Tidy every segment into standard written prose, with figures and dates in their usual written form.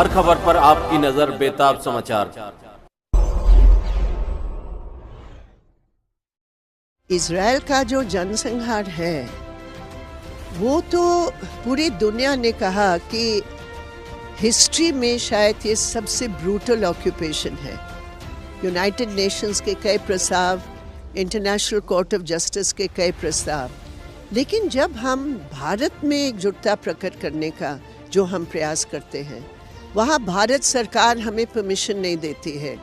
हर खबर पर आपकी नजर बेताब समाचार। इजराइल का जो जनसंहार है वो तो पूरी दुनिया ने कहा कि हिस्ट्री में शायद ये सबसे ब्रूटल ऑक्यूपेशन है। यूनाइटेड नेशंस के कई प्रस्ताव, इंटरनेशनल कोर्ट ऑफ जस्टिस के कई प्रस्ताव, लेकिन जब हम भारत में एकजुटता प्रकट करने का जो हम प्रयास करते हैं, वहाँ भारत सरकार हमें परमिशन नहीं देती है।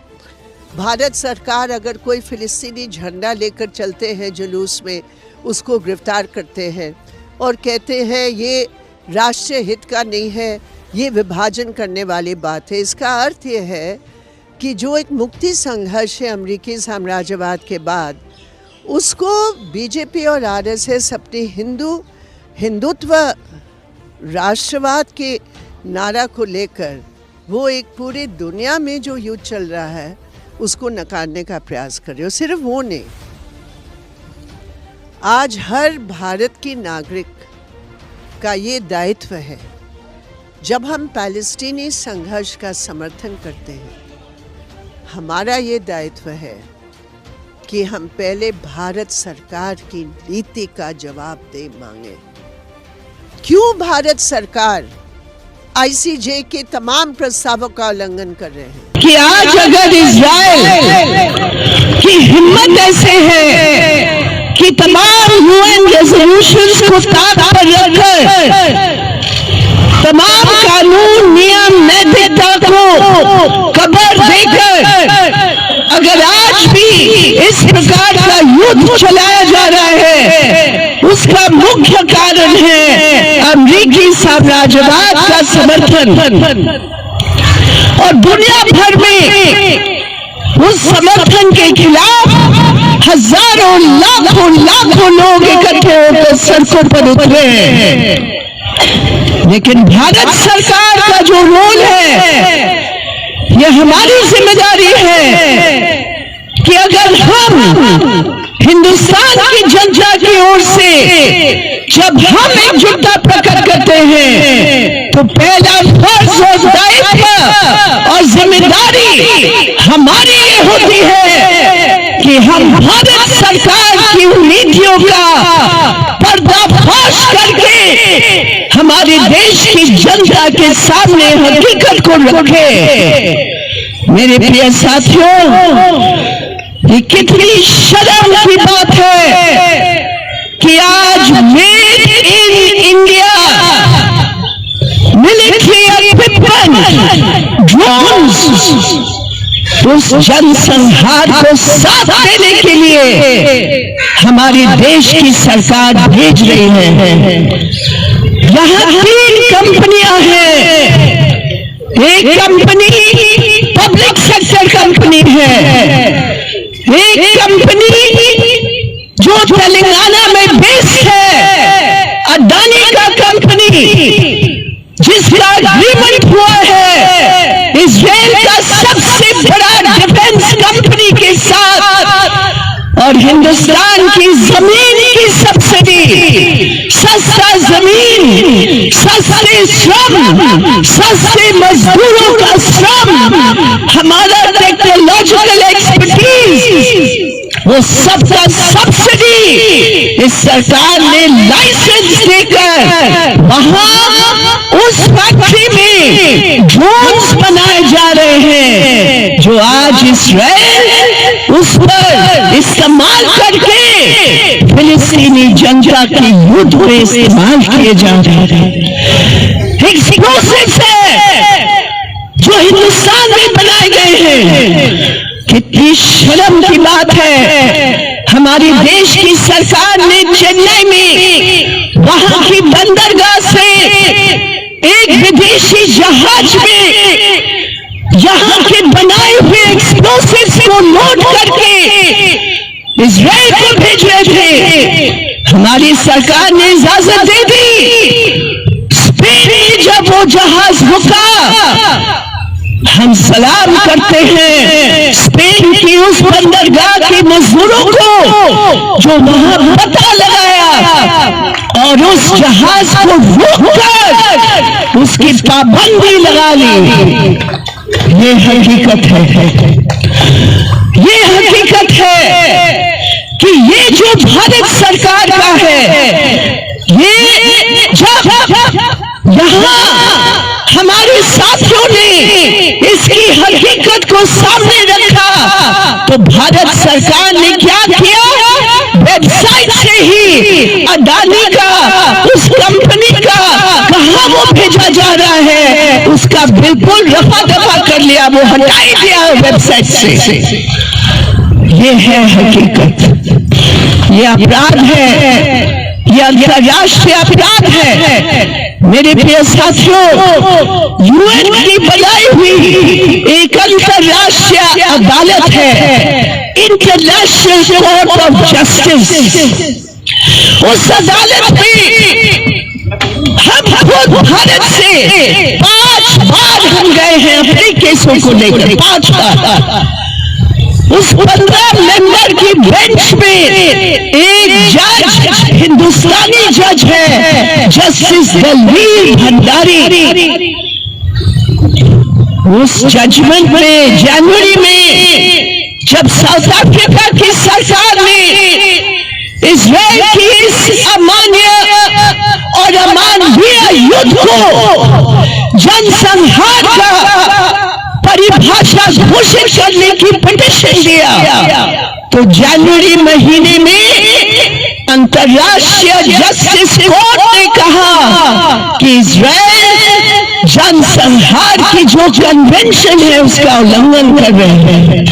भारत सरकार अगर कोई फिलिस्तीनी झंडा लेकर चलते हैं जुलूस में, उसको गिरफ्तार करते हैं और कहते हैं ये राष्ट्रीय हित का नहीं है, ये विभाजन करने वाली बात है। इसका अर्थ ये है कि जो एक मुक्ति संघर्ष है अमेरिकी साम्राज्यवाद के बाद, उसको बीजेपी और आरएसएस अपनी हिंदुत्व राष्ट्रवाद के नारा को लेकर वो एक पूरी दुनिया में जो युद्ध चल रहा है उसको नकारने का प्रयास कर रहे हो। सिर्फ वो नहीं, आज हर भारत की नागरिक का ये दायित्व है, जब हम पैलेस्टीनी संघर्ष का समर्थन करते हैं, हमारा ये दायित्व है कि हम पहले भारत सरकार की नीति का जवाब दे मांगे। क्यों भारत सरकार आईसीजे के तमाम प्रस्तावों का उल्लंघन कर रहे हैं? कि आज अगर इजराइल की हिम्मत ऐसे है कि तमाम यूएन रेजोल्यूशंस को ताक पर रखकर तमाम कानून, नियम, नैतिकता को कब्र देकर अगर आज भी इस प्रकार का युद्ध चलाया जा रहा है, उसका मुख्य कारण है अमेरिकी साम्राज्यवाद का समर्थन। और दुनिया भर में उस समर्थन के खिलाफ हजारों लाखों लोग इकट्ठे होकर सड़कों पर उतरे हैं। लेकिन भारत सरकार का जो रोल है, ये हमारी जिम्मेदारी है कि अगर हम हिंदुस्तान की जनता की ओर से जब हम एकजुटता प्रकट करते हैं, तो पहला फर्ज और दायित्व और जिम्मेदारी हमारी ये होती है कि हम भारत सरकार की नीतियों का पर्दाफाश करके हमारे देश की जनता के सामने हकीकत को रखें। मेरे प्रिय साथियों, ये कितनी शर्म की बात है कि आज made in India military equipment drones उस जनसंहार को साथ देने के लिए हमारे देश की सरकार भेज रही है। यहाँ 3 कंपनियां हैं। एक कंपनी पब्लिक सेक्टर कंपनी है, एक कंपनी जो तेलंगाना में बेस है, अडानी का कंपनी, जिसका एग्रीमेंट हुआ है इजराइल का सबसे बड़ा डिफेंस कंपनी के साथ, और हिंदुस्तान की जमीन की सब्सिडी, सस्ता जमीन, सस्ते श्रम, सस्ते मजदूरों का श्रम, हमारा टेक्नोलॉजिकल एक्सपर्टीज, वो सबका सब्सिडी इस सरकार ने लाइसेंस देकर वहां उस फैक्ट्री में ड्रोन्स बनाए जा रहे हैं, जो आज इजराइल उस पर इस्तेमाल करके फिलिस्तीनी जनता की युद्ध में इस्तेमाल किए जा रहे हैं। एक्सप्लोसिव्स है जो हिंदुस्तान में बनाए गए हैं। कितनी शर्म की बात है, हमारी देश की सरकार ने चेन्नई में वहां की बंदरगाह से एक विदेशी जहाज में यहाँ के बनाए हुए एक्सप्लोसिव्स को लोड करके इजराइल को भेज रहे थे। हमारी सरकार ने इजाजत दे दी। स्पेन में जब वो जहाज रुका, हम सलाम करते हैं स्पेन की उस बंदरगाह के मजदूरों को जो वहां पता लगाया और उस जहाज को रोककर उसकी पाबंदी लगा ली। ये हकीकत है, ये हकीकत है कि ये जो भारत सरकार का है, ये जब यहाँ हमारे साथियों ने इसकी हकीकत को सामने रखा तो भारत सरकार ने क्या किया, वेबसाइट से ही अडानी का, उस कंपनी का कहां वो भेजा जा रहा है उसका बिल्कुल रफा दफा कर लिया, वो हटा दिया वेबसाइट से। ये है हकीकत, ये अपराध है, ये अंतर्राष्ट्रीय अपराध है। मेरे प्रिय साथियों, यूएन की बनाई हुई एक अंतर्राष्ट्रीय अदालत है, इंटरनेशनल कोर्ट ऑफ जस्टिस। उस अदालत में हम खुद भारत से 5 बार हम गए हैं अपने केसों को लेकर, 5 बार। उस 15 मेंबर की बेंच में एक जज, हिंदुस्तानी जज है, जस्टिस दलवीर भंडारी। उस जजमेंट में जनवरी में जब साउथ अफ्रीका की सरकार ने इजराइल की इस अमान्य और अमानवीय युद्ध को जनसंहार का परिभाषा घोषित करने की पिटीशन दिया तो जनवरी महीने में अंतर्राष्ट्रीय जस्टिस कोर्ट ने कहा कि इजराइल जनसंहार की जो कन्वेंशन है उसका उल्लंघन कर रहे हैं।